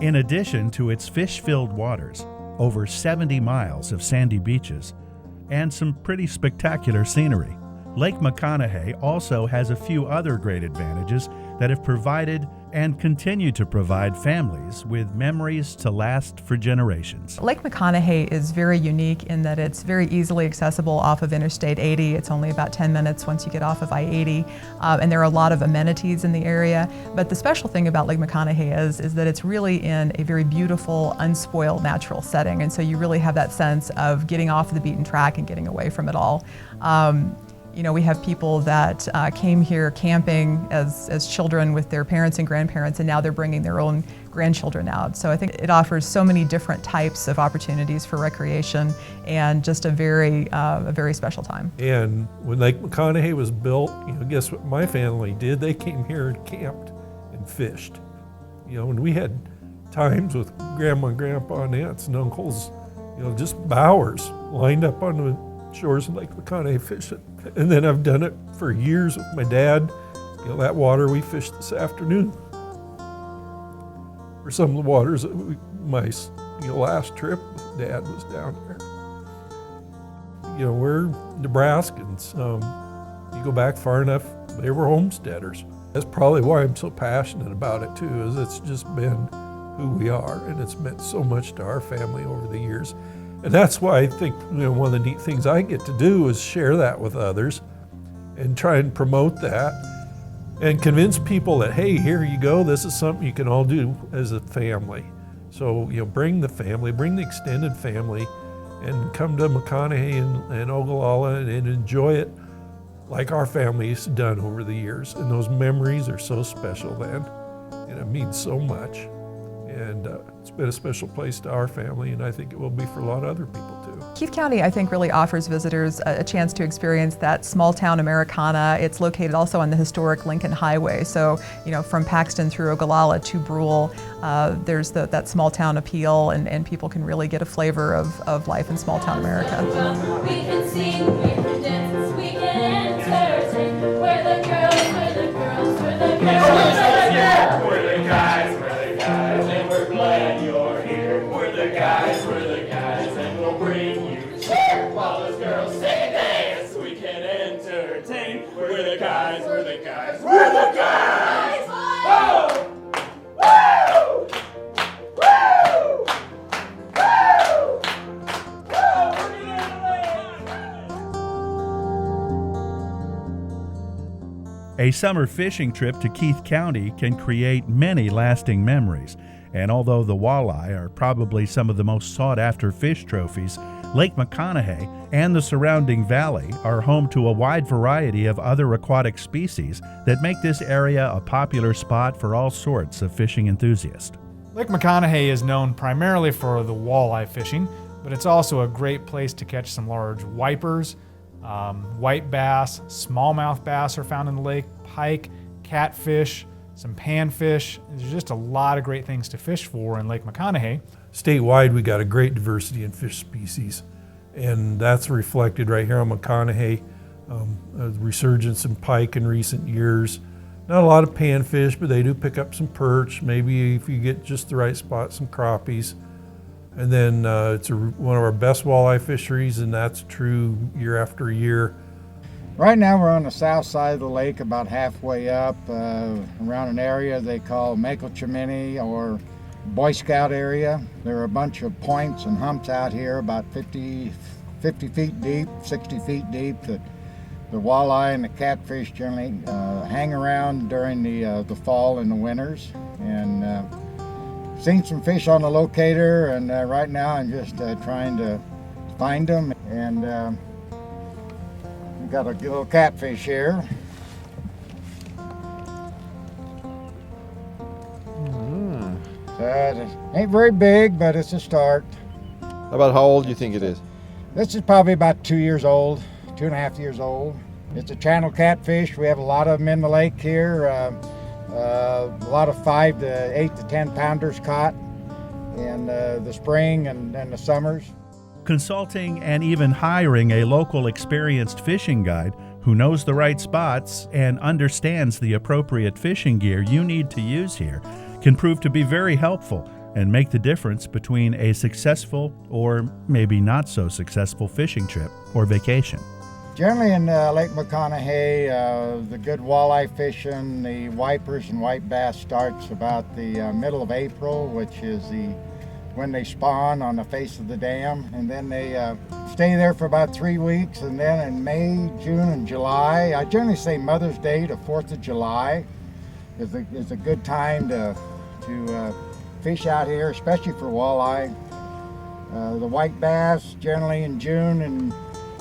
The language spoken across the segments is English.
In addition to its fish-filled waters, over 70 miles of sandy beaches, and some pretty spectacular scenery, Lake McConaughy also has a few other great advantages that have provided and continue to provide families with memories to last for generations. Lake McConaughy is very unique in that it's very easily accessible off of Interstate 80. It's only about 10 minutes once you get off of I-80, and there are a lot of amenities in the area. But the special thing about Lake McConaughy is that it's really in a very beautiful, unspoiled natural setting, and so you really have that sense of getting off the beaten track and getting away from it all. You know, we have people that came here camping as children with their parents and grandparents, and now they're bringing their own grandchildren out. So I think it offers so many different types of opportunities for recreation and just a very special time. And when Lake McConaughy was built, you know, guess what my family did? They came here and camped and fished. You know, and we had times with grandma and grandpa and aunts and uncles, you know, just bowers lined up on the shores of Lake McConaughy fishing. And then I've done it for years with my dad. You know, that water we fished this afternoon. For some of the waters that my last trip with Dad was down there. You know, we're Nebraskans. You go back far enough, they were homesteaders. That's probably why I'm so passionate about it too, is it's just been who we are, and it's meant so much to our family over the years. And that's why I think, you know, one of the neat things I get to do is share that with others and try and promote that and convince people that, hey, here you go, this is something you can all do as a family. So, you know, bring the family, bring the extended family, and come to McConaughy and Ogallala and enjoy it like our family's done over the years. And those memories are so special then, and it means so much. And it's been a special place to our family, and I think it will be for a lot of other people too. Keith County, I think, really offers visitors a chance to experience that small town Americana. It's located also on the historic Lincoln Highway. So, you know, from Paxton through Ogallala to Brule, there's that small town appeal, and people can really get a flavor of life in small town America. We can sing, we can dance, we can entertain. We're the girls, we're the girls, we're the girls. Yeah, we're the guys, and we're glad you're here. We're the guys, and we'll bring you cheer. While those girls sing and dance, we can entertain. We're the guys, we're the guys, we're the guys! Oh! Woo! Woo! Woo! A summer fishing trip to Keith County can create many lasting memories. And although the walleye are probably some of the most sought-after fish trophies, Lake McConaughy and the surrounding valley are home to a wide variety of other aquatic species that make this area a popular spot for all sorts of fishing enthusiasts. Lake McConaughy is known primarily for the walleye fishing, but it's also a great place to catch some large wipers, white bass, smallmouth bass are found in the lake, pike, catfish, some panfish. There's just a lot of great things to fish for in Lake McConaughy. Statewide, we got a great diversity in fish species, and that's reflected right here on McConaughy. A resurgence in pike in recent years. Not a lot of panfish, but they do pick up some perch, maybe if you get just the right spot, some crappies. And then it's one of our best walleye fisheries, and that's true year after year. Right now we're on the south side of the lake, about halfway up, around an area they call Makelchimini or Boy Scout area. There are a bunch of points and humps out here, about 50 feet deep, 60 feet deep, that the walleye and the catfish generally hang around during the fall and the winters. And seen some fish on the locator, and right now I'm just trying to find them. And we've got a little catfish here. So it ain't very big, but it's a start. About how old do you think it is? This is probably about 2 years old, 2.5 years old. It's a channel catfish. We have a lot of them in the lake here. A lot of 5 to 8 to 10 pounders caught in the spring and the summers. Consulting and even hiring a local experienced fishing guide who knows the right spots and understands the appropriate fishing gear you need to use here can prove to be very helpful and make the difference between a successful or maybe not so successful fishing trip or vacation. Generally in Lake McConaughy, the good walleye fishing, the wipers and white bass starts about the middle of April, which is when they spawn on the face of the dam, and then they stay there for about 3 weeks, and then in May, June, and July, I generally say Mother's Day to 4th of July is a good time to fish out here, especially for walleye. The white bass generally in June and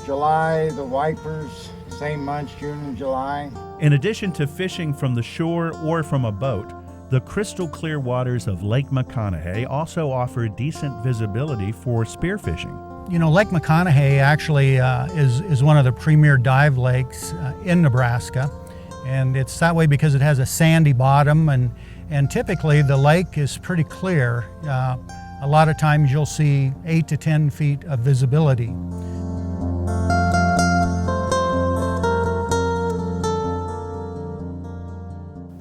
July, the wipers, same months, June and July. In addition to fishing from the shore or from a boat, the crystal clear waters of Lake McConaughy also offer decent visibility for spearfishing. You know, Lake McConaughy actually is one of the premier dive lakes in Nebraska, and it's that way because it has a sandy bottom, and typically the lake is pretty clear. A lot of times you'll see 8 to 10 feet of visibility.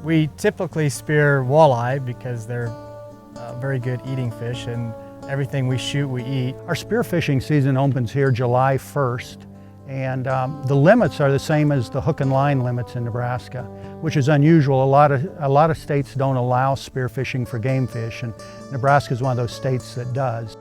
We typically spear walleye because they're very good eating fish, and everything we shoot, we eat. Our spearfishing season opens here July 1st, and the limits are the same as the hook and line limits in Nebraska, which is unusual. A lot of states don't allow spearfishing for game fish, and Nebraska is one of those states that does.